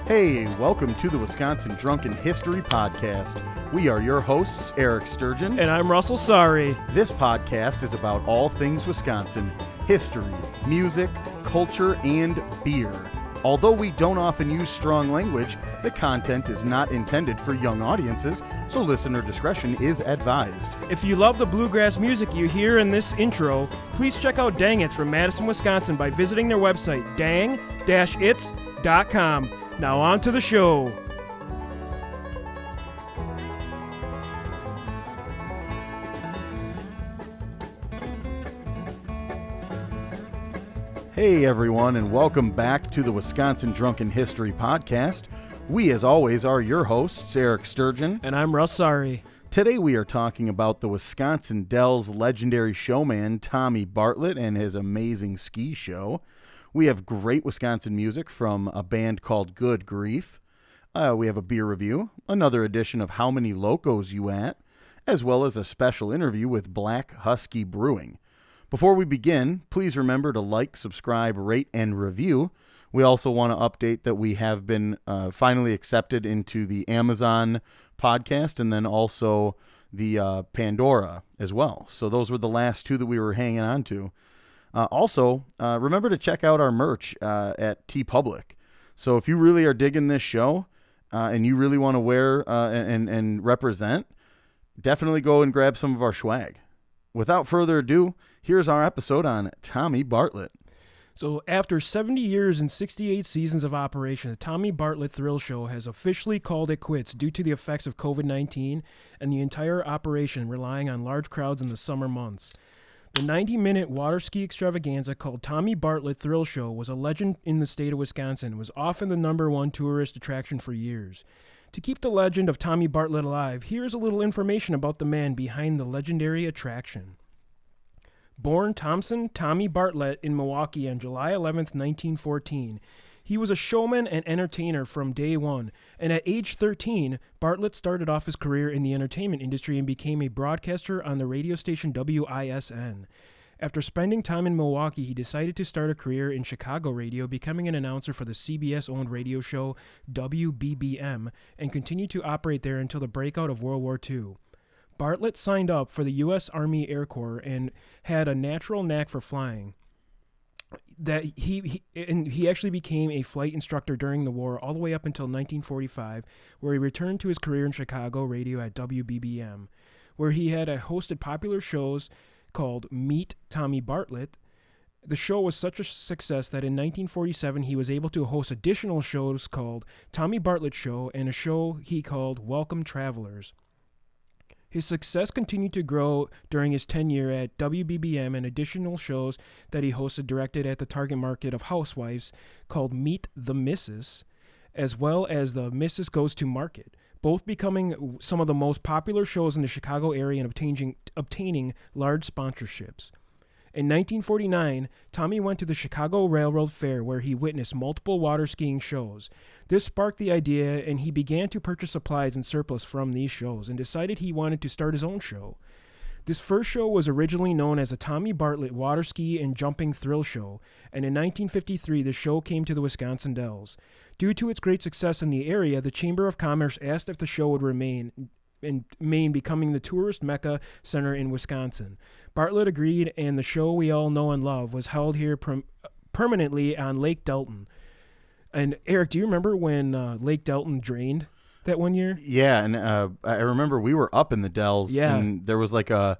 Hey, welcome to the Wisconsin Drunken History Podcast. We are your hosts, Eric Sturgeon. And I'm Russell Sorry. This podcast is about all things Wisconsin, history, music, culture, and beer. Although we don't often use strong language, the content is not intended for young audiences, so listener discretion is advised. If you love the bluegrass music you hear in this intro, please check out Tailgates from Madison, Wisconsin by visiting their website, dang-its.com. Now on to the show. Hey everyone, and welcome back to the Wisconsin Drunken History Podcast. We, as always, are your hosts, Eric Sturgeon. And I'm Russ Sorry. Today we are talking about the Wisconsin Dells legendary showman Tommy Bartlett and his amazing ski show. We have great Wisconsin music from a band called Good Grief. We have a beer review, another edition of How Many Locos You At, as well as a special interview with Black Husky Brewing. Before we begin, please remember to like, subscribe, rate, and review. We also want to update that we have been finally accepted into the Amazon podcast and then also the Pandora as well. So those were the last two that we were hanging on to. Also, remember to check out our merch at TeePublic. So if you really are digging this show and you really want to wear and represent, definitely go and grab some of our swag. Without further ado, here's our episode on Tommy Bartlett. So after 70 years and 68 seasons of operation, the Tommy Bartlett Thrill Show has officially called it quits due to the effects of COVID-19 and the entire operation relying on large crowds in the summer months. The 90-minute water ski extravaganza called Tommy Bartlett Thrill Show was a legend in the state of Wisconsin and was often the number one tourist attraction for years. To keep the legend of Tommy Bartlett alive, here's a little information about the man behind the legendary attraction. Born Thompson Tommy Bartlett in Milwaukee on July 11, 1914, he was a showman and entertainer from day one, and at age 13, Bartlett started off his career in the entertainment industry and became a broadcaster on the radio station WISN. After spending time in Milwaukee, he decided to start a career in Chicago radio, becoming an announcer for the CBS-owned radio show WBBM, and continued to operate there until the breakout of World War II. Bartlett signed up for the U.S. Army Air Corps and had a natural knack for flying. That he actually became a flight instructor during the war all the way up until 1945, where he returned to his career in Chicago radio at WBBM, where he had hosted popular shows called Meet Tommy Bartlett. The show was such a success that in 1947 he was able to host additional shows called Tommy Bartlett Show and a show he called Welcome Travelers. His success continued to grow during his tenure at WBBM and additional shows that he hosted directed at the target market of housewives called Meet the Missus, as well as the Missus Goes to Market, both becoming some of the most popular shows in the Chicago area and obtaining large sponsorships. In 1949, Tommy went to the Chicago Railroad Fair where he witnessed multiple water skiing shows. This sparked the idea, and he began to purchase supplies and surplus from these shows and decided he wanted to start his own show. This first show was originally known as the Tommy Bartlett Water Ski and Jumping Thrill Show, and in 1953 the show came to the Wisconsin Dells. Due to its great success in the area, the Chamber of Commerce asked if the show would remain in Maine, becoming the tourist mecca center in Wisconsin. Bartlett agreed, and the show we all know and love was held here permanently on Lake Delton. And Eric, do you remember when Lake Delton drained that one year? Yeah, and I remember we were up in the Dells, and there was I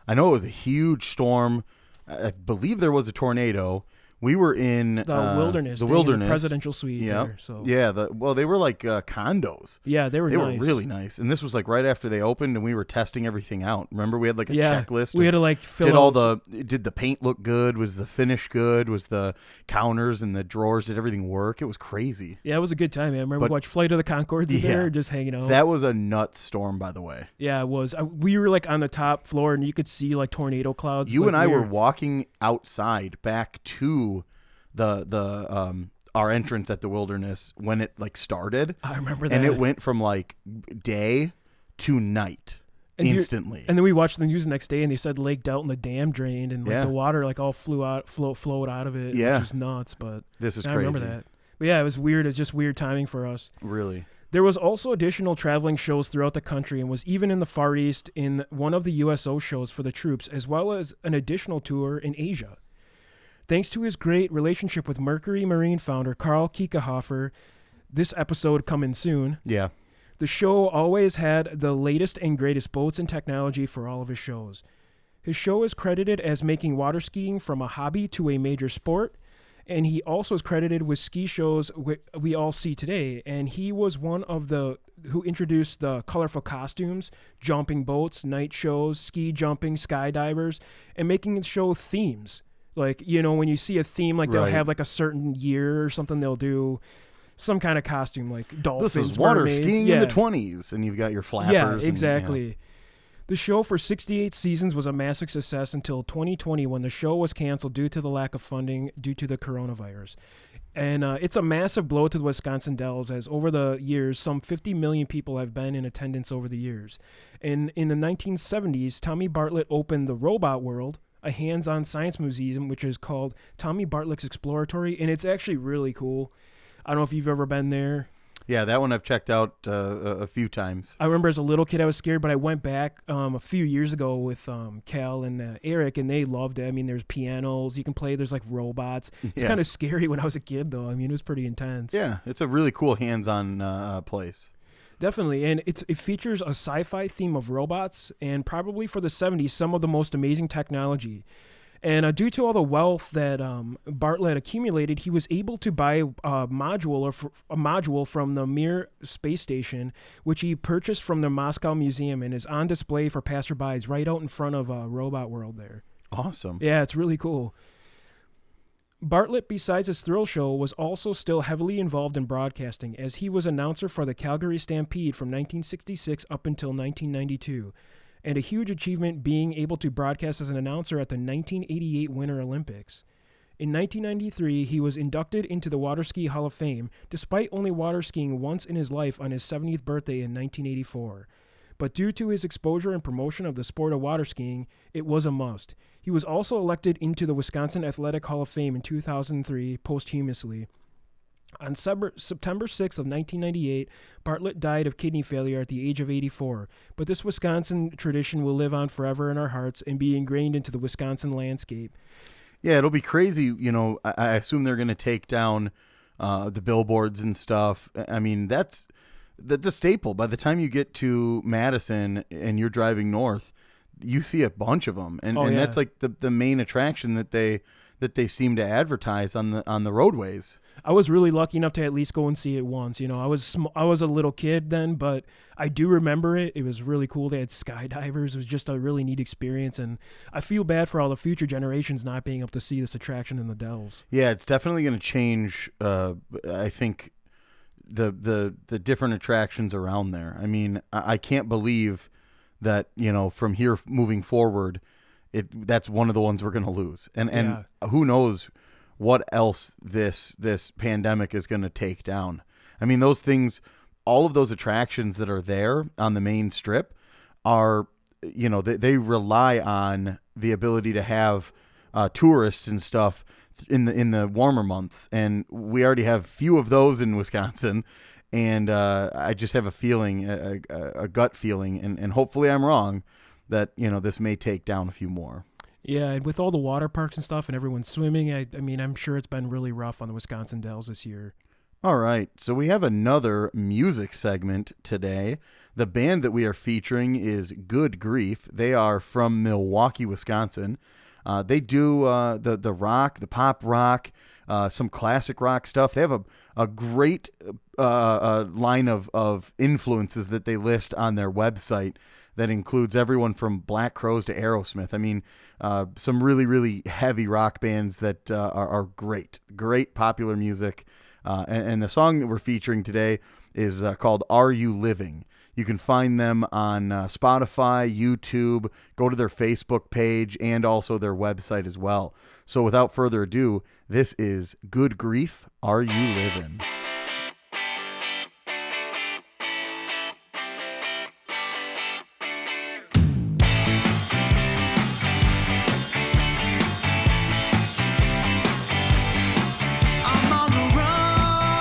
know it was a huge storm. I believe there was a tornado. We were in the wilderness, the presidential suite. Yeah, there, so. Yeah. They were like condos. Yeah, they were nice. Were really nice. And this was like right after they opened, and we were testing everything out. Remember, we had like a checklist. We had to like fill did the paint look good? Was the finish good? Was the counters and the drawers, did everything work? It was crazy. Yeah, it was a good time, man. Remember we watched Flight of the Conchords in there, just hanging out. That was a nuts storm, by the way. Yeah, it was. We were like on the top floor, and you could see like tornado clouds. You and I were walking outside back to our entrance at the wilderness when it like started. I remember that. And it went from like day to night instantly. And then we watched the news the next day, and they said Lake Delton, the dam drained, and like the water like all flowed out of it, which is nuts. But this is crazy. I remember that. But yeah, it was weird. It's just weird timing for us. Really? There was also additional traveling shows throughout the country and was even in the Far East in one of the USO shows for the troops, as well as an additional tour in Asia. Thanks to his great relationship with Mercury Marine founder Karl Kiekehofer, this episode coming soon, Yeah. the show always had the latest and greatest boats and technology for all of his shows. His show is credited as making water skiing from a hobby to a major sport, and he also is credited with ski shows we all see today, and he was one of the who introduced the colorful costumes, jumping boats, night shows, ski jumping, skydivers, and making the show themes. Like, you know, when you see a theme, like they'll Right. have like a certain year or something, they'll do some kind of costume, like dolphins, This is water mermaids. skiing in the 20s, and you've got your flappers. Yeah, and- exactly. The show for 68 seasons was a massive success until 2020 when the show was canceled due to the lack of funding due to the coronavirus. And it's a massive blow to the Wisconsin Dells, as over the years, some 50 million people have been in attendance over the years. And in the 1970s, Tommy Bartlett opened the Robot World, a hands-on science museum, which is called Tommy Bartlett's Exploratory, and it's actually really cool. I don't know if you've ever been there. Yeah, that one I've checked out a few times. I remember as a little kid I was scared, but I went back a few years ago with Cal and Eric, and they loved it. I mean, there's pianos you can play. There's like robots. It's Yeah. kind of scary when I was a kid, though. I mean, it was pretty intense. Yeah, it's a really cool hands-on place. Definitely, and it features a sci-fi theme of robots, and probably for the 70s, some of the most amazing technology. And due to all the wealth that Bartlett accumulated, he was able to buy a module from the Mir space station, which he purchased from the Moscow Museum and is on display for passerbys right out in front of Robot World there. Awesome. Yeah, it's really cool. Bartlett, besides his thrill show, was also still heavily involved in broadcasting, as he was announcer for the Calgary Stampede from 1966 up until 1992. And a huge achievement being able to broadcast as an announcer at the 1988 Winter Olympics. In 1993, he was inducted into the Water Ski Hall of Fame, despite only water skiing once in his life on his 70th birthday in 1984. But due to his exposure and promotion of the sport of water skiing, it was a must. He was also elected into the Wisconsin Athletic Hall of Fame in 2003 posthumously. On September 6th of 1998, Bartlett died of kidney failure at the age of 84, but this Wisconsin tradition will live on forever in our hearts and be ingrained into the Wisconsin landscape. Yeah, it'll be crazy. You know, I assume they're going to take down the billboards and stuff. I mean, that's the staple. By the time you get to Madison and you're driving north, you see a bunch of them, and yeah. that's like the main attraction that they seem to advertise on the roadways. I was really lucky enough to at least go and see it once. You know, I was a little kid then, but I do remember it. It was really cool. They had skydivers. It was just a really neat experience, and I feel bad for all the future generations not being able to see this attraction in the Dells. Yeah, it's definitely going to change. I think the different attractions around there. I mean, I can't believe that, you know, from here moving forward, that's one of the ones we're going to lose, and who knows what else this pandemic is going to take down. I mean, those things, all of those attractions that are there on the main strip are, you know, they rely on the ability to have tourists and stuff in the warmer months, and we already have few of those in Wisconsin. And I just have a feeling, a gut feeling, and hopefully I'm wrong, that, you know, this may take down a few more. Yeah, and with all the water parks and stuff and everyone swimming, I mean, I'm sure it's been really rough on the Wisconsin Dells this year. All right, so we have another music segment today. The band that we are featuring is Good Grief. They are from Milwaukee, Wisconsin. They do the rock, the pop rock, some classic rock stuff. They have a great line of influences that they list on their website that includes everyone from Black Crowes to Aerosmith. I mean, some really, really heavy rock bands that are great popular music. And the song that we're featuring today is called Are You Living? You can find them on Spotify, YouTube, go to their Facebook page, and also their website as well. So without further ado, this is Good Grief, Are You Living? I'm on the run.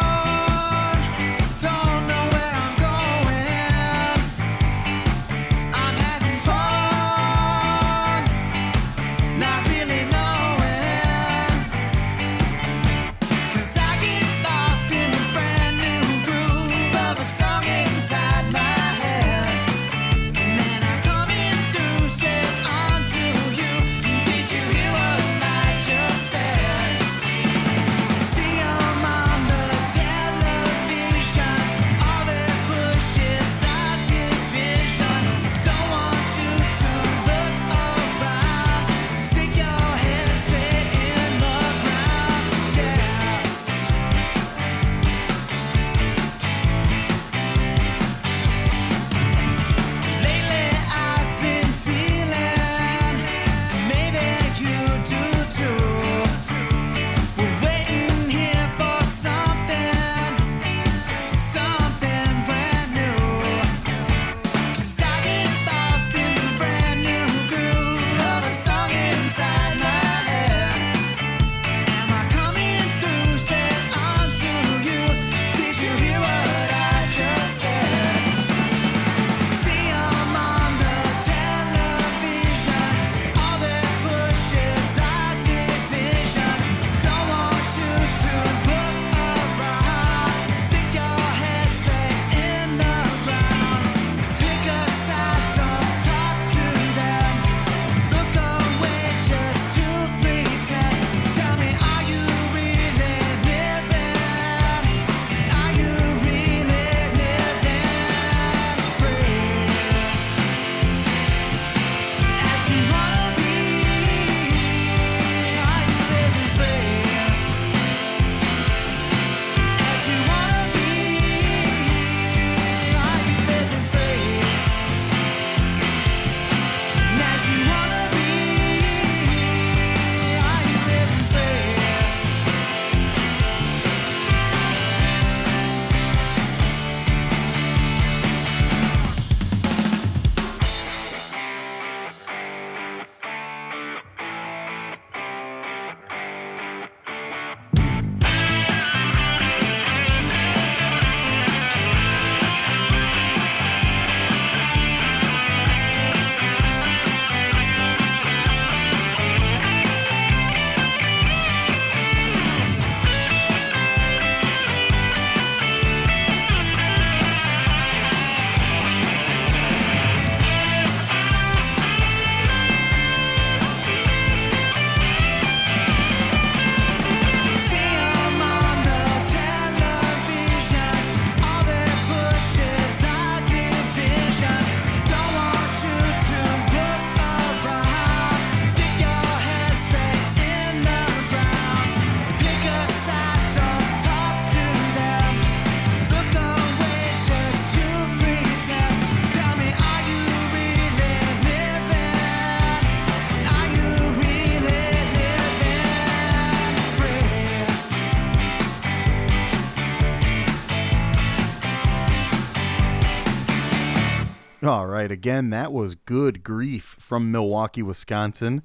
All right, again, that was Good Grief from Milwaukee, Wisconsin.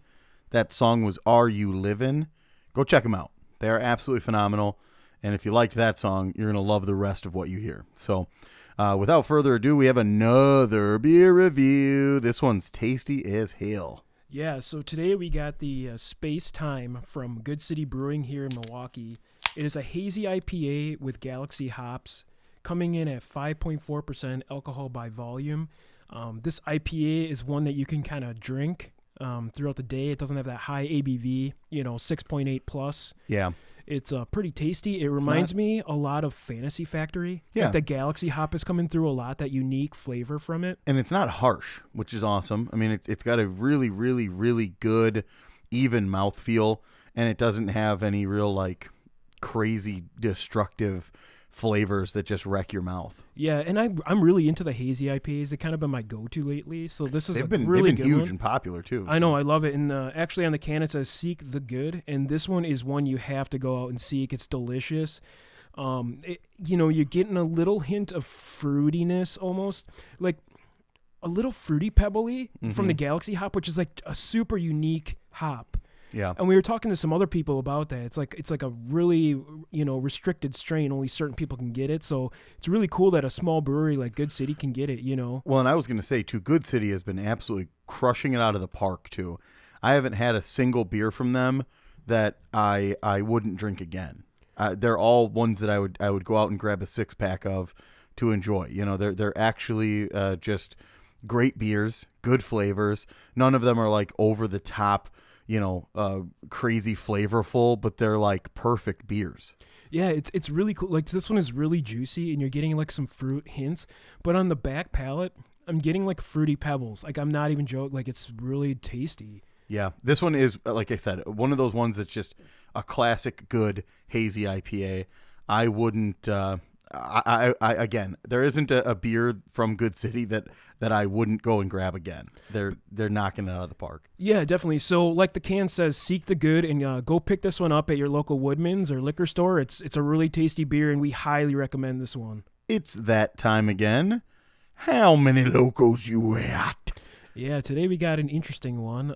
That song was Are You Livin'? Go check them out. They are absolutely phenomenal. And if you liked that song, you're going to love the rest of what you hear. So without further ado, we have another beer review. This one's tasty as hell. Yeah, so today we got the Space Time from Good City Brewing here in Milwaukee. It is a hazy IPA with Galaxy hops, coming in at 5.4% alcohol by volume. This IPA is one that you can kind of drink throughout the day. It doesn't have that high ABV, 6.8 plus. Yeah. It's pretty tasty. It reminds me a lot of Fantasy Factory. Yeah. Like the Galaxy hop is coming through a lot, that unique flavor from it. And it's not harsh, which is awesome. I mean, it's got a really, really, really good, even mouthfeel, and it doesn't have any real, like, crazy, destructive flavors that just wreck your mouth. Yeah, and I'm really into the hazy IPAs. They've kind of been my go-to lately. So this is they've been good huge one. and popular too. I know, I love it. And actually on the can it says "Seek the Good," and this one is one you have to go out and seek. It's delicious. You're getting a little hint of fruitiness, almost like a little fruity pebbly from the Galaxy hop, which is like a super unique hop. Yeah. And we were talking to some other people about that. It's like a really, restricted strain. Only certain people can get it. So it's really cool that a small brewery like Good City can get it, Well, and I was going to say, too, Good City has been absolutely crushing it out of the park, too. I haven't had a single beer from them that I wouldn't drink again. They're all ones that I would go out and grab a 6-pack of to enjoy. They're actually just great beers, good flavors. None of them are like over the top, crazy flavorful, but they're like perfect beers. Yeah, it's really cool. Like this one is really juicy, and you're getting like some fruit hints, but on the back palate, I'm getting like fruity pebbles. Like I'm not even joking. Like it's really tasty. Yeah, this one is, like I said, one of those ones that's just a classic good hazy IPA. I wouldn't. I again, there isn't a beer from Good City that I wouldn't go and grab again. They're knocking it out of the park. Yeah, definitely. So like the can says, seek the good, and go pick this one up at your local Woodman's or liquor store. It's a really tasty beer, and we highly recommend this one. It's that time again. How many locos you at? Yeah, today we got an interesting one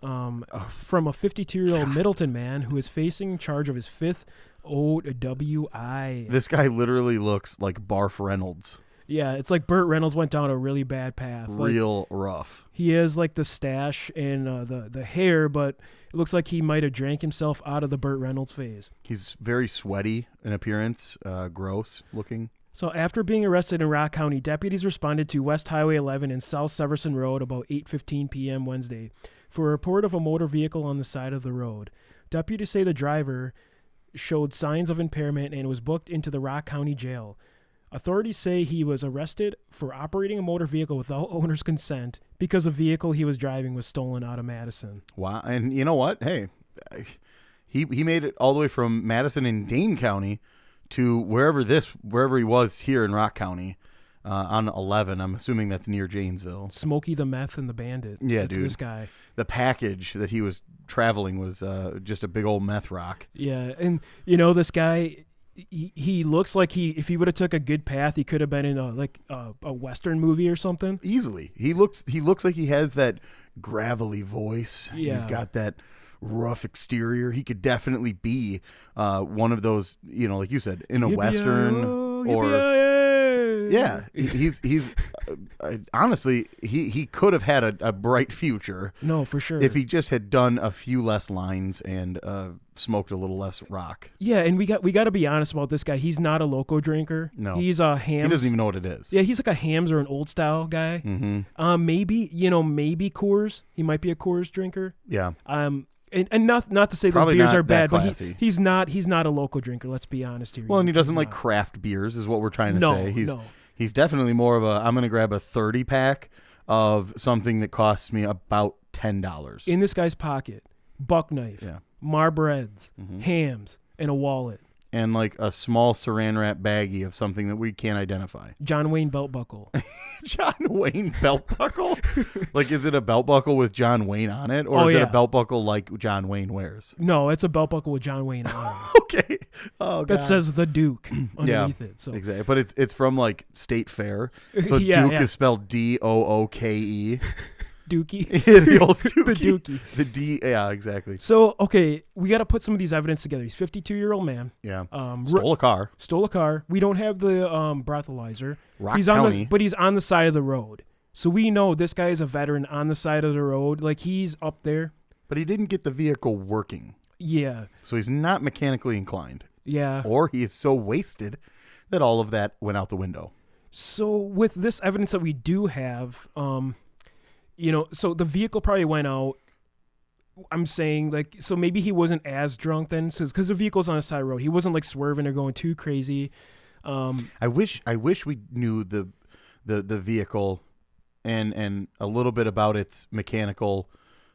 from a 52-year-old Middleton man who is facing charge of his 5th OWI. This guy literally looks like Barf Reynolds. Yeah, it's like Burt Reynolds went down a really bad path. Real rough. He has like the stash and the hair, but it looks like he might have drank himself out of the Burt Reynolds phase. He's very sweaty in appearance, gross looking. So after being arrested in Rock County, deputies responded to West Highway 11 and South Severson Road about 8:15 p.m. Wednesday for a report of a motor vehicle on the side of the road. Deputies say the driver showed signs of impairment and was booked into the Rock County Jail. Authorities say he was arrested for operating a motor vehicle without owner's consent because the vehicle he was driving was stolen out of Madison. Wow. And you know what? Hey, he made it all the way from Madison in Dane County to wherever he was here in Rock County on 11. I'm assuming that's near Janesville. Smokey the Meth and the Bandit. Yeah, that's dude. This guy. The package that he was traveling was just a big old meth rock. Yeah, and this guy, he looks like if he would have took a good path, he could have been in a Western movie or something. Easily. He looks like he has that gravelly voice. Yeah. He's got that rough exterior. He could definitely be one of those, like you said, in a Western or yeah. He's honestly he could have had a bright future. No, for sure. If he just had done a few less lines and smoked a little less rock. Yeah, and we got to be honest about this guy. He's not a loco drinker. No, he's a Hams. He doesn't even know what it is. Yeah, he's like a Hams or an Old Style guy. Mm-hmm. Maybe Coors. He might be a Coors drinker. Yeah. And not to say Probably those beers not are bad, that but classy. he's not a local drinker. Let's be honest here. Well, and he doesn't like craft beers, is what we're trying to say. He's definitely more of I'm going to grab a 30-pack of something that costs me about $10. In this guy's pocket, buck knife, Marbreds, Hams, and a wallet. and like a small saran wrap baggie of something that we can't identify. John Wayne belt buckle. John Wayne belt buckle? Like, is it a belt buckle with John Wayne on it, or is it a belt buckle like John Wayne wears? No, it's a belt buckle with John Wayne on it. Okay. Oh, God. That says the Duke underneath it. So exactly, but it's from like State Fair. So Yeah, Duke yeah. is spelled Dooke. Dookie. The old Dookie. The Dookie. The D. Yeah, exactly. So, okay, we got to put some of these evidence together. He's a 52-year-old man. Yeah. Stole a car. Stole a car. We don't have the breathalyzer. Rock he's County. but he's on the side of the road. So we know this guy is a veteran on the side of the road. Like, he's up there. But he didn't get the vehicle working. Yeah. So he's not mechanically inclined. Yeah. Or he is so wasted that all of that went out the window. So with this evidence that we do have, so the vehicle probably went out. I'm saying, like, so maybe he wasn't as drunk then, because the vehicle's on the side of the road. He wasn't like swerving or going too crazy. I wish we knew the vehicle and a little bit about its mechanical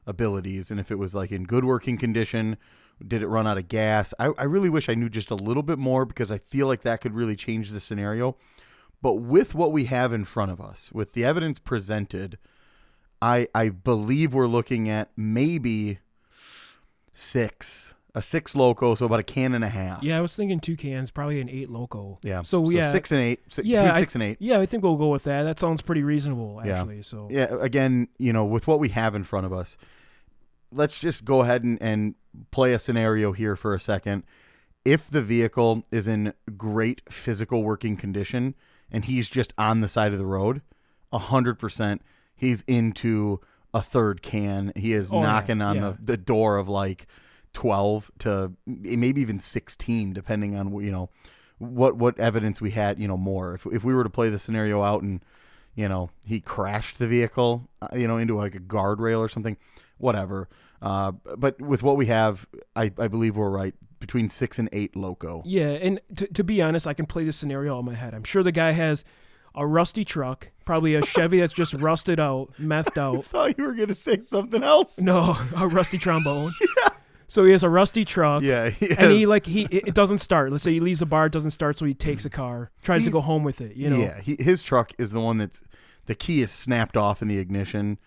abilities, and if it was like in good working condition. Did it run out of gas? I really wish I knew just a little bit more, because I feel like that could really change the scenario. But with what we have in front of us, with the evidence presented, I believe we're looking at maybe a 6 loco, so about a can and a half. Yeah, I was thinking 2 cans, probably an 8 loco. Yeah. So 6 and 8. Yeah, between 6 and 8. Yeah, I think we'll go with that. That sounds pretty reasonable, actually. Yeah. So yeah. Again, with what we have in front of us, let's just go ahead and play a scenario here for a second. If the vehicle is in great physical working condition and he's just on the side of the road, 100%. He's into a third can. He is knocking on the door of like 12 to maybe even 16, depending on what evidence we had. More. If we were to play the scenario out and he crashed the vehicle, into like a guardrail or something, whatever. But with what we have, I believe we're right. Between 6 and 8 loco. Yeah, and to be honest, I can play this scenario in my head. I'm sure the guy has a rusty truck, probably a Chevy that's just rusted out, methed out. I thought you were going to say something else. No, a rusty trombone. Yeah. So he has a rusty truck. Yeah, and it doesn't start. Let's say he leaves the bar, it doesn't start, so he takes a car, tries to go home with it. Yeah, his truck is the one that's the key is snapped off in the ignition.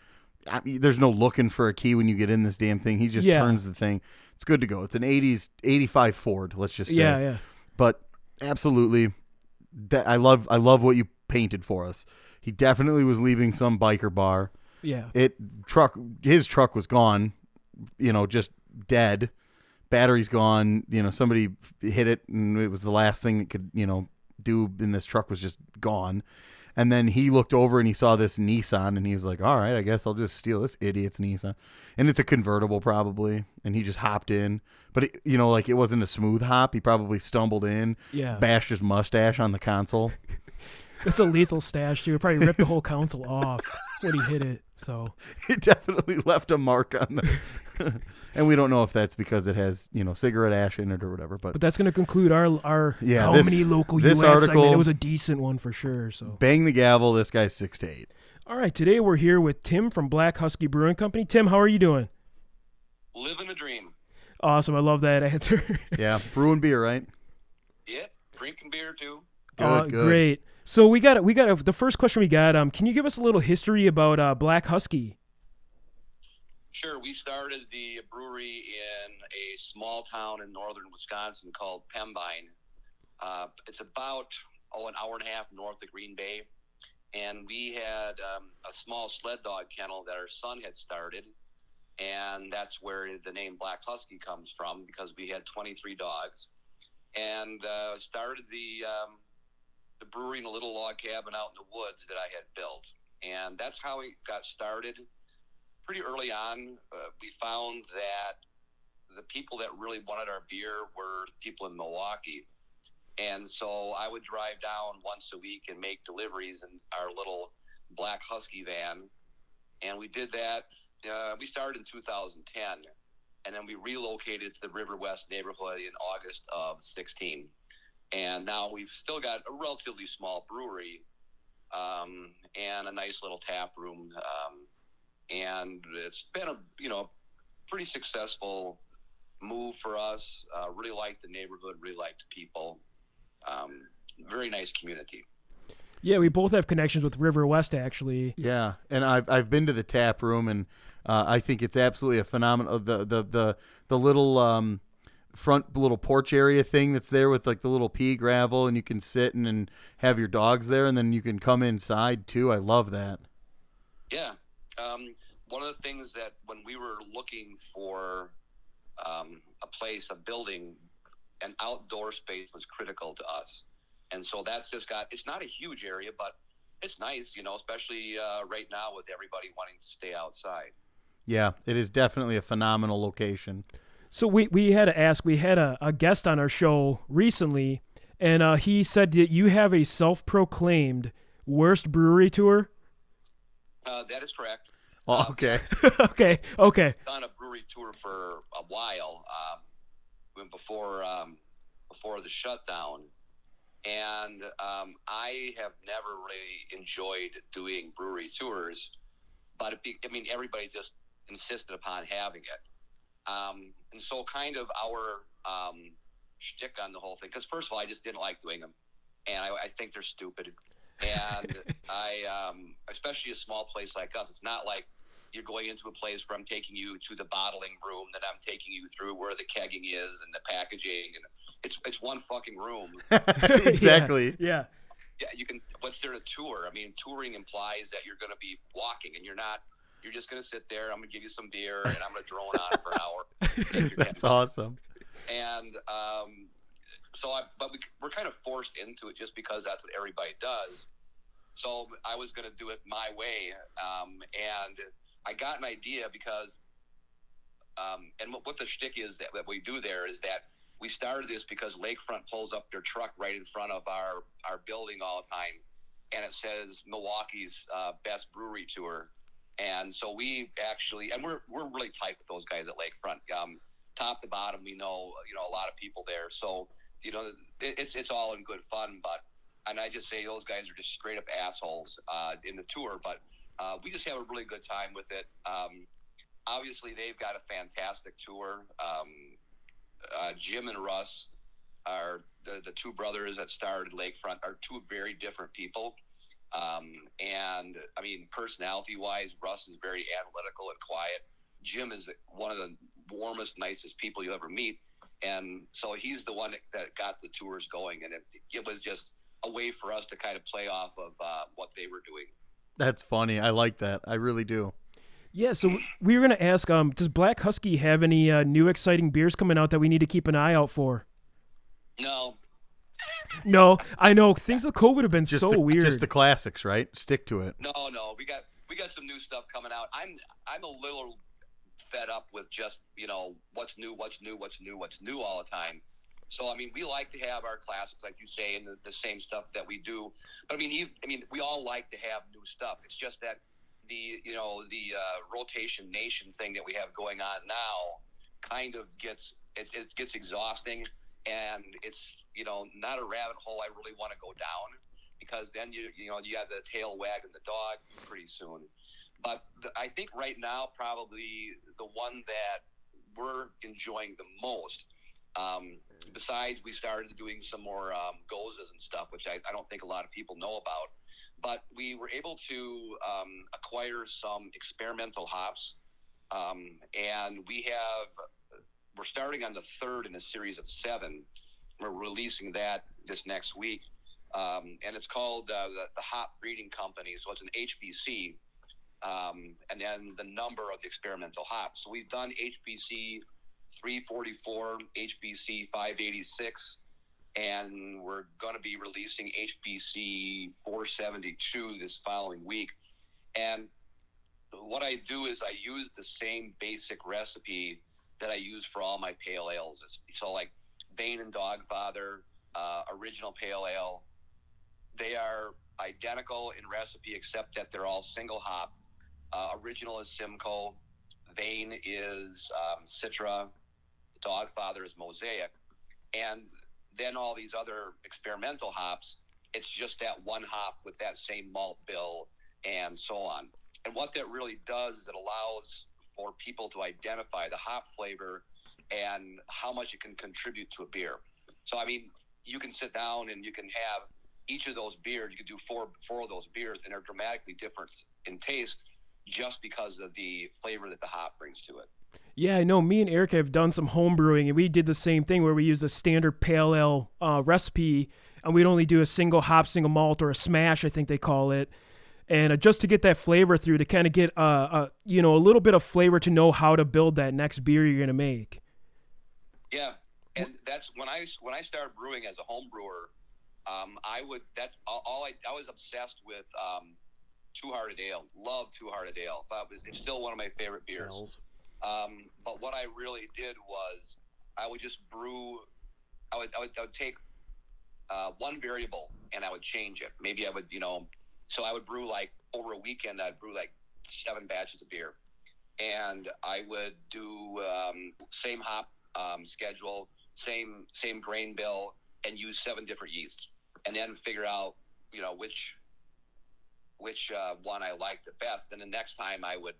There's no looking for a key when you get in this damn thing. He just turns the thing. It's good to go. It's an 85 Ford, let's just say. Yeah. But absolutely, I love what you painted for us. He definitely was leaving some biker bar. Yeah. His truck was gone, just dead. Battery's gone. Somebody hit it, and it was the last thing it could, do. And this truck was just gone. And then he looked over and he saw this Nissan, and he was like, all right, I guess I'll just steal this idiot's Nissan. And it's a convertible probably. And he just hopped in. But, it wasn't a smooth hop. He probably stumbled in, bashed his mustache on the console. It's a lethal stash, too. It probably ripped the whole console off when he hit it. So it definitely left a mark on the... And we don't know if that's because it has, cigarette ash in it or whatever. But that's going to conclude our how many local this U.S. article, segment. It was a decent one for sure. So bang the gavel. This guy's 6 to 8. All right, today we're here with Tim from Black Husky Brewing Company. Tim, how are you doing? Living a dream. Awesome. I love that answer. Yeah, brewing beer, right? Yep, drinking beer too. Good. Great. So we got the first question we got. Can you give us a little history about Black Husky? Sure. We started the brewery in a small town in northern Wisconsin called Pembine. It's about an hour and a half north of Green Bay, and we had a small sled dog kennel that our son had started, and that's where the name Black Husky comes from, because we had 23 dogs, and started the brewery in a little log cabin out in the woods that I had built, and that's how we got started. Pretty early on, we found that the people that really wanted our beer were people in Milwaukee. And so I would drive down once a week and make deliveries in our little Black Husky van. And we did that. We started in 2010, and then we relocated to the River West neighborhood in August of 16. And now we've still got a relatively small brewery and a nice little tap room. And it's been a pretty successful move for us. Really liked the neighborhood, really liked the people. Very nice community. Yeah, we both have connections with River West, actually. Yeah, and I've been to the tap room, and I think it's absolutely a phenomenal. The little front little porch area thing that's there with like the little pea gravel, and you can sit and have your dogs there, and then you can come inside too. I love that. Yeah. One of the things that when we were looking for a place, a building, an outdoor space was critical to us. And so that's just it's not a huge area, but it's nice, especially right now with everybody wanting to stay outside. Yeah, it is definitely a phenomenal location. So we had to ask, we had a guest on our show recently, and he said that you have a self-proclaimed worst brewery tour. That is correct. Oh, okay. Okay. I've done a brewery tour for a while, before the shutdown. And I have never really enjoyed doing brewery tours, but everybody just insisted upon having it. And so kind of our shtick on the whole thing, because first of all, I just didn't like doing them, and I think they're stupid. And especially a small place like us, it's not like you're going into a place where I'm taking you to the bottling room, that I'm taking you through where the kegging is and the packaging, and it's one fucking room. Exactly. Yeah. Yeah, you can. What's there to tour? Touring implies that you're going to be walking, and you're not. You're just going to sit there. I'm going to give you some beer, and I'm going to drone on for an hour. That's awesome. And but we're kind of forced into it just because that's what everybody does. So I was going to do it my way, and I got an idea because, and what the shtick is that we do there is that we started this because Lakefront pulls up their truck right in front of our building all the time, and it says Milwaukee's best brewery tour. And so we actually, and we're really tight with those guys at Lakefront. Top to bottom, we know a lot of people there. So it's all in good fun. And I just say those guys are just straight up assholes in the tour. But we just have a really good time with it. Obviously, they've got a fantastic tour. Jim and Russ are the two brothers that started Lakefront, are two very different people. And personality-wise, Russ is very analytical and quiet. Jim is one of the warmest, nicest people you ever meet. And so he's the one that got the tours going. And it was just a way for us to kind of play off of what they were doing. That's funny. I like that. I really do. Yeah, so we were going to ask, does Black Husky have any new exciting beers coming out that we need to keep an eye out for? No, I know. Things with COVID have been so weird. Just the classics, right? Stick to it. No. We got some new stuff coming out. I'm a little fed up with just, what's new all the time. So, we like to have our classics, like you say, and the same stuff that we do. But, we all like to have new stuff. It's just that the rotation nation thing that we have going on now kind of gets exhausting, and it's not a rabbit hole I really want to go down, because then you have the tail wagging the dog pretty soon. But I think right now probably the one that we're enjoying the most, besides we started doing some more gozas and stuff, which I don't think a lot of people know about. But we were able to acquire some experimental hops, and we're starting on the third in a series of 7. We're releasing that this next week, and it's called the Hop Breeding Company. So it's an HBC, and then the number of the experimental hops. So we've done HBC 344, HBC 586. And we're going to be releasing HBC 472 this following week. And what I do is I use the same basic recipe that I use for all my pale ales. So like Bane and Dogfather, original pale ale, they are identical in recipe except that they're all single hopped. Original is Simcoe, Bane is Citra, Dogfather is Mosaic. And then all these other experimental hops, it's just that one hop with that same malt bill and so on. And what that really does is it allows for people to identify the hop flavor and how much it can contribute to a beer. So, I mean, you can sit down and you can have each of those beers. You could do four of those beers, and they're dramatically different in taste just because of the flavor that the hop brings to it. Yeah, I know. Me and Eric have done some home brewing, and we did the same thing where we used a standard pale ale recipe, and we'd only do a single hop, single malt, or a smash, I think they call it. And just to get that flavor through, to kind of get a little bit of flavor to know how to build that next beer you're gonna make. Yeah, and that's when I started brewing as a home brewer. I was obsessed with Two Hearted Ale. Loved Two Hearted Ale. It's still one of my favorite beers. But what I really did was I would just brew. I would take one variable and I would change it. Maybe I would, so I would brew like over a weekend. I'd brew like 7 batches of beer, and I would do same hop schedule, same grain bill, and use 7 different yeasts, and then figure out which one I liked the best. Then the next time I would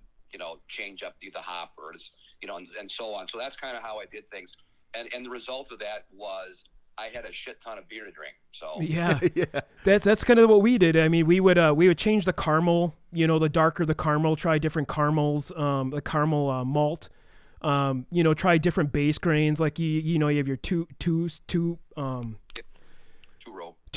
change up the hop or and so on. So that's kind of how I did things, and the result of that was I had a shit ton of beer to drink. So yeah, that's kind of what we did. I mean, we would change the caramel. The darker the caramel, try different caramels, the caramel malt. Try different base grains. Like you have your two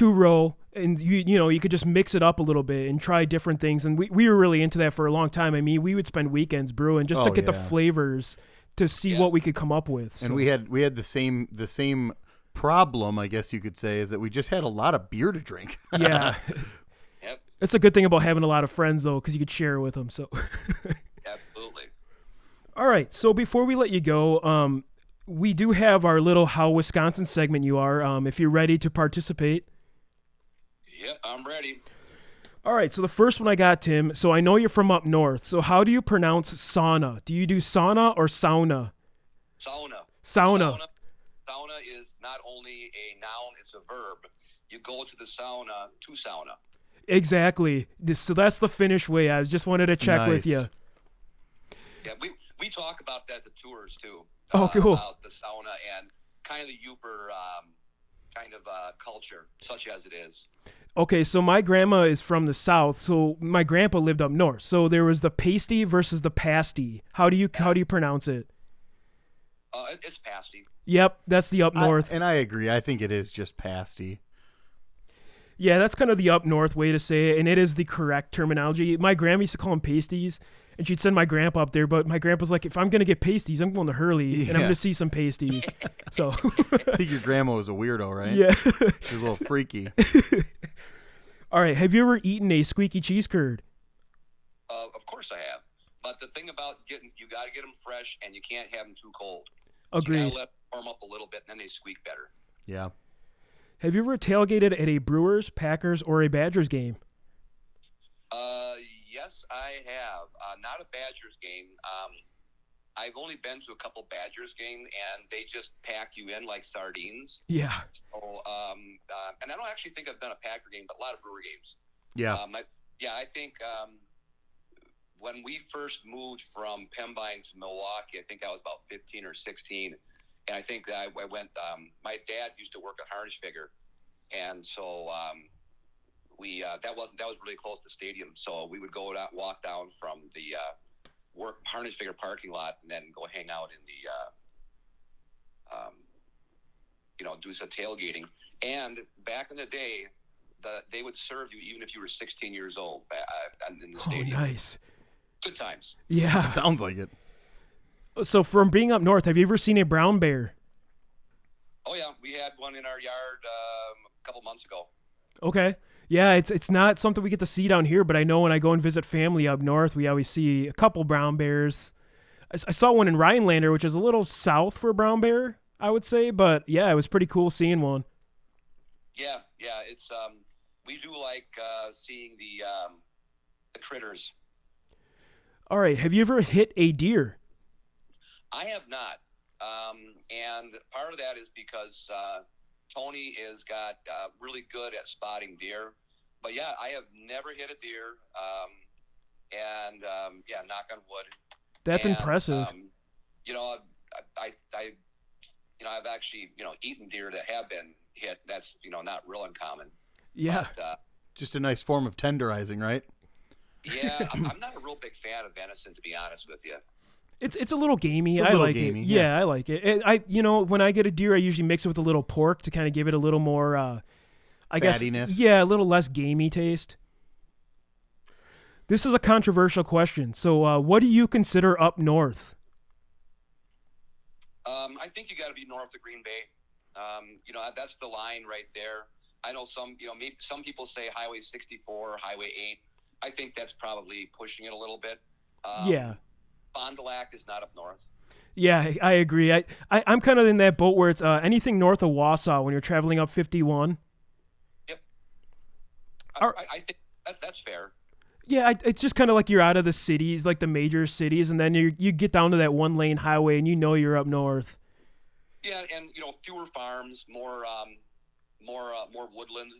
row, and you could just mix it up a little bit and try different things. And we were really into that for a long time. I mean, we would spend weekends brewing just to get the flavors to see what we could come up with. And we had the same problem, I guess you could say, is that we just had a lot of beer to drink. Yeah. Yep. It's a good thing about having a lot of friends, though, because you could share with them. So. Absolutely. All right. So before we let you go, we do have our little How Wisconsin segment. You are, if you're ready to participate. Yep, I'm ready. All right. So the first one I got, Tim. So I know you're from up north. So how do you pronounce sauna? Do you do sauna or sauna? Sauna. Sauna. Sauna is not only a noun, it's a verb. You go to the sauna to sauna. Exactly. So that's the Finnish way. I just wanted to check with you. Yeah, we talk about that at the tours too. Oh, cool. About the sauna and kind of the Yooper culture, such as it is. Okay, so my grandma is from the south, so my grandpa lived up north. So there was the pasty versus the pasty. How do you pronounce it? It's pasty. Yep, that's the up north. And I agree. I think it is just pasty. Yeah, that's kind of the up north way to say it, and it is the correct terminology. My grandma used to call them pasties, and she'd send my grandpa up there, but my grandpa's like, if I'm going to get pasties, I'm going to Hurley, and I'm going to see some pasties. So I think your grandma was a weirdo, right? Yeah. She was a little freaky. All right, have you ever eaten a squeaky cheese curd? Of course I have. But the thing about you got to get them fresh, and you can't have them too cold. Agreed. You got to let them warm up a little bit, and then they squeak better. Yeah. Have you ever tailgated at a Brewers, Packers, or a Badgers game? Yes, I have. Not a Badgers game. I've only been to a couple Badgers games, and they just pack you in like sardines. Yeah. So, and I don't actually think I've done a Packer game, but a lot of Brewer games. Yeah. I think when we first moved from Pembine to Milwaukee, I think I was about 15 or 16. And I think that I went, my dad used to work at Harness Figure. And so that was really close to the stadium. So we would go walk down from the Harness Figure parking lot and then go hang out in the, do some tailgating. And back in the day, they would serve you even if you were 16 years old in the stadium. Oh, nice. Good times. Yeah. Sounds like it. So from being up north, have you ever seen a brown bear? Oh, yeah. We had one in our yard a couple months ago. Okay. Yeah, it's not something we get to see down here, but I know when I go and visit family up north, we always see a couple brown bears. I saw one in Rhinelander, which is a little south for a brown bear, I would say. But, yeah, it was pretty cool seeing one. Yeah. It's we do like seeing the critters. All right. Have you ever hit a deer? I have not. And part of that is because Tony has got really good at spotting deer. But, yeah, I have never hit a deer. Knock on wood. That's impressive. I've actually eaten deer that have been hit. That's not real uncommon. Yeah. But, Just a nice form of tenderizing, right? yeah, I'm not a real big fan of venison, to be honest with you. It's a little gamey. It's a I little like gamey, it. yeah. Yeah, I like it. When I get a deer, I usually mix it with a little pork to kind of give it a little more, I guess, Fattiness. yeah, a little less gamey taste. This is a controversial question. So, what do you consider up north? I think you got to be north of Green Bay. That's the line right there. I know maybe some people say Highway 64, Highway 8. I think that's probably pushing it a little bit. Yeah. Fond du Lac is not up north. Yeah, I agree. I'm kind of in that boat where it's anything north of Wausau when you're traveling up 51. Yep. Are- I think that's fair. Yeah, it's just kind of like you're out of the cities, like the major cities, and then you get down to that one lane highway, and you're up north. Yeah, and fewer farms, more woodland,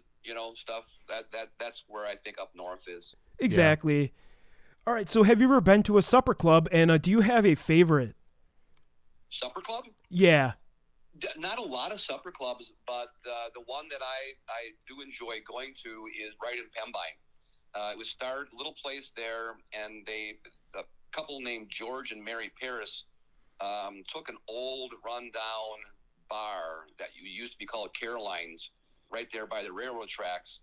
stuff. That's where I think up north is. Exactly. Yeah. All right. So, have you ever been to a supper club, and do you have a favorite? Supper club? Yeah. Not a lot of supper clubs, but the one that I do enjoy going to is right in Pembine. It was started a little place there, and a couple named George and Mary Paris took an old rundown bar that used to be called Caroline's right there by the railroad tracks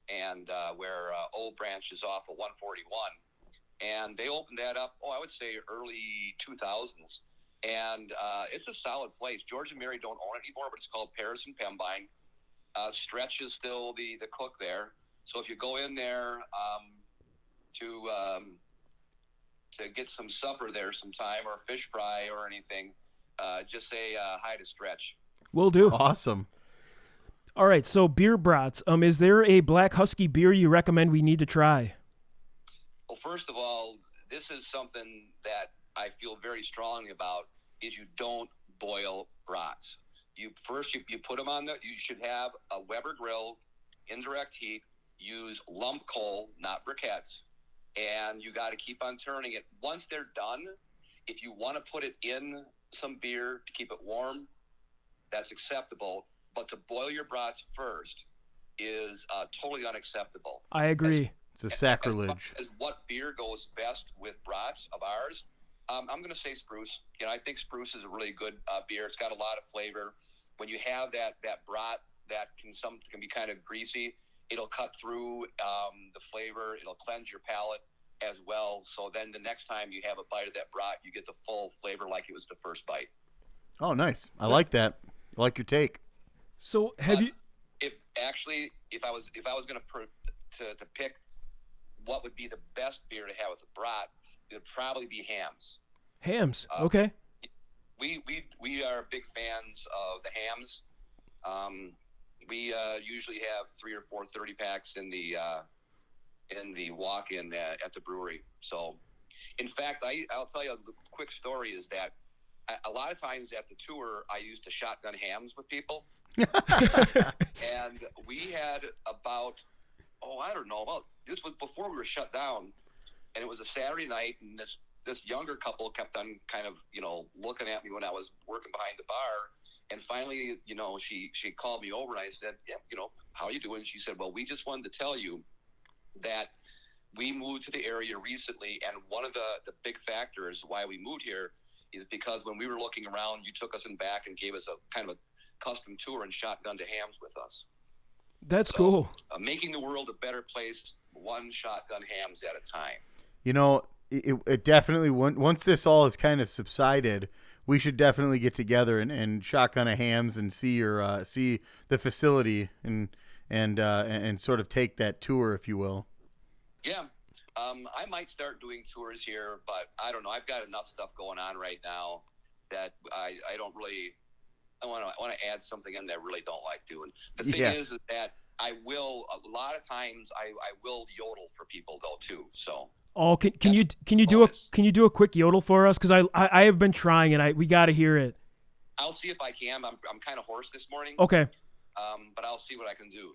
and where Old Branch is off of 141. And they opened that up, I would say early 2000s. And it's a solid place. George and Mary don't own it anymore, but it's called Paris and Pembine. Stretch is still the cook there. So if you go in there to get some supper there sometime or fish fry or anything, just say hi to Stretch. Will do. Awesome. All right, so beer brats. Is there a Black Husky beer you recommend we need to try? Well, first of all, this is something that I feel very strongly about, is you don't boil brats. You put them on you should have a Weber grill, indirect heat, use lump coal, not briquettes, and you got to keep on turning it. Once they're done, if you want to put it in some beer to keep it warm, that's acceptable. But to boil your brats first is totally unacceptable. I agree. It's a sacrilege. As what beer goes best with brats of ours, I'm going to say Spruce. I think Spruce is a really good beer. It's got a lot of flavor. When you have that brat that can be kind of greasy, it'll cut through the flavor. It'll cleanse your palate as well. So then the next time you have a bite of that brat, you get the full flavor like it was the first bite. Oh, nice. I like that. I like your take. So have you? If I was going to pick what would be the best beer to have with a brat, it would probably be Hams. Hams. Okay. We are big fans of the Hams. We usually have 3 or 4 30-packs in the walk-in at the brewery. So, in fact, I'll tell you a quick story is that a lot of times at the tour, I used to shotgun Hams with people. And we had this was before we were shut down, and it was a Saturday night, and this younger couple kept on kind of, looking at me when I was working behind the bar. And finally, she called me over and I said, yeah, how you doing? She said, well, we just wanted to tell you that we moved to the area recently. And one of the big factors why we moved here is because when we were looking around, you took us in back and gave us a kind of a custom tour and shotgun to Hams with us. That's cool. Making the world a better place, one shotgun Hams at a time. It definitely, once this all has kind of subsided, we should definitely get together and shotgun a Hams and see the facility and sort of take that tour, if you will. Yeah. I might start doing tours here, but I don't know. I've got enough stuff going on right now that I don't really. I want to add something in that I really don't like doing. The thing is that I will a lot of times I will yodel for people though too. So. Oh, can you do a quick yodel for us? Because I have been trying and we got to hear it. I'll see if I can. I'm kind of hoarse this morning. Okay. But I'll see what I can do.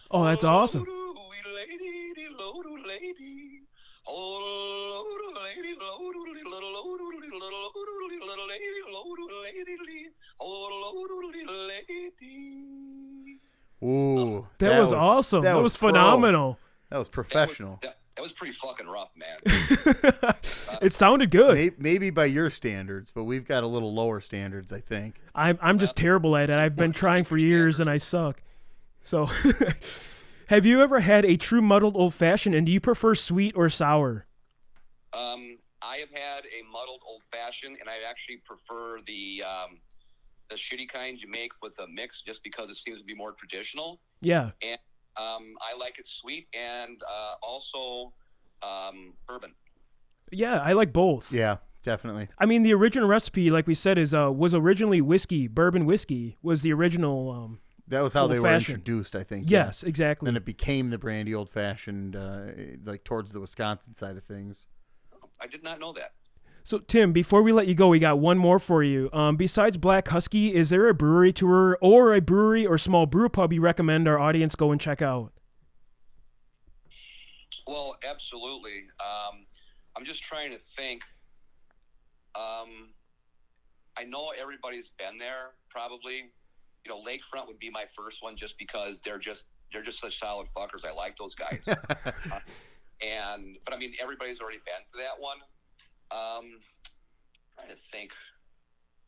Oh, that's awesome. Ooh, That was awesome. That was phenomenal. That was professional. That was pretty fucking rough, man. It sounded good. Maybe by your standards, but we've got a little lower standards, I think. I'm just terrible at it. I've been trying for years and I suck. So, have you ever had a true muddled old fashioned, and do you prefer sweet or sour? I have had a muddled old fashioned, and I actually prefer the shitty kind you make with a mix, just because it seems to be more traditional. Yeah. And I like it sweet and also bourbon. Yeah, I like both. Yeah, definitely. I mean, the original recipe, like we said, was originally whiskey. Bourbon whiskey was the original. That was how they were old-fashioned. Introduced, I think. Yes, exactly. Then it became the brandy old fashioned, like towards the Wisconsin side of things. I did not know that. So, Tim, before we let you go, we got one more for you. Besides Black Husky, is there a brewery tour or a brewery or small brew pub you recommend our audience go and check out? Well, absolutely. I'm just trying to think. I know everybody's been there, probably. You know, Lakefront would be my first one, just because they're just such solid fuckers. I like those guys. But I mean, everybody's already been to that one. Trying to think,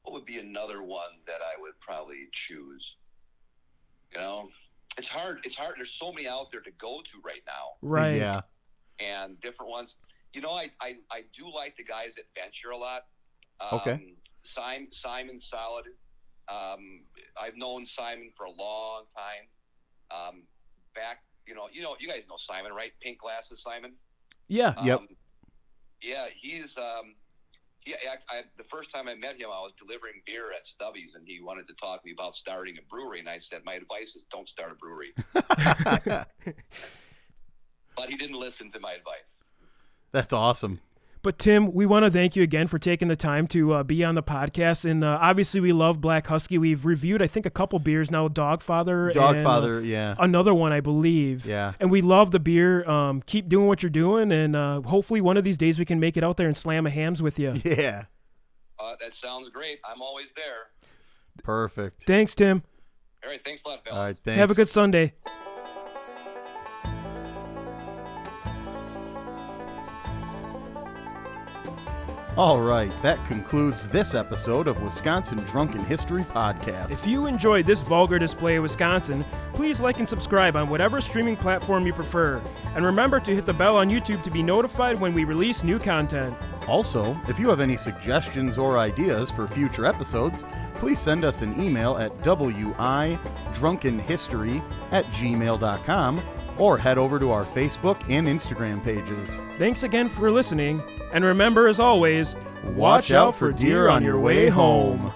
what would be another one that I would probably choose? You know, it's hard. There's so many out there to go to right now. Right. Yeah. And different ones. You know, I do like the guys at Venture a lot. Okay. Simon's solid. I've known Simon for a long time. Back, you guys know Simon, right? Pink Glasses Simon. Yeah. Yep. Yeah, he's the first time I met him, I was delivering beer at Stubby's, and he wanted to talk to me about starting a brewery, and I said, my advice is don't start a brewery. But he didn't listen to my advice. That's awesome. But Tim, we want to thank you again for taking the time to be on the podcast, and obviously we love Black Husky. We've reviewed, I think, a couple beers now, Dogfather, yeah, another one, I believe. Yeah, and we love the beer. Keep doing what you're doing, and hopefully one of these days we can make it out there and slam a hams with you. Yeah, that sounds great. I'm always there. Perfect. Thanks, Tim. All right, thanks a lot, fellas. All right, thanks. Have a good Sunday. All right, that concludes this episode of Wisconsin Drunken History Podcast. If you enjoyed this vulgar display of Wisconsin, please like and subscribe on whatever streaming platform you prefer. And remember to hit the bell on YouTube to be notified when we release new content. Also, if you have any suggestions or ideas for future episodes, please send us an email at widrunkenhistory@gmail.com or head over to our Facebook and Instagram pages. Thanks again for listening, and remember, as always, watch out for deer on your way home.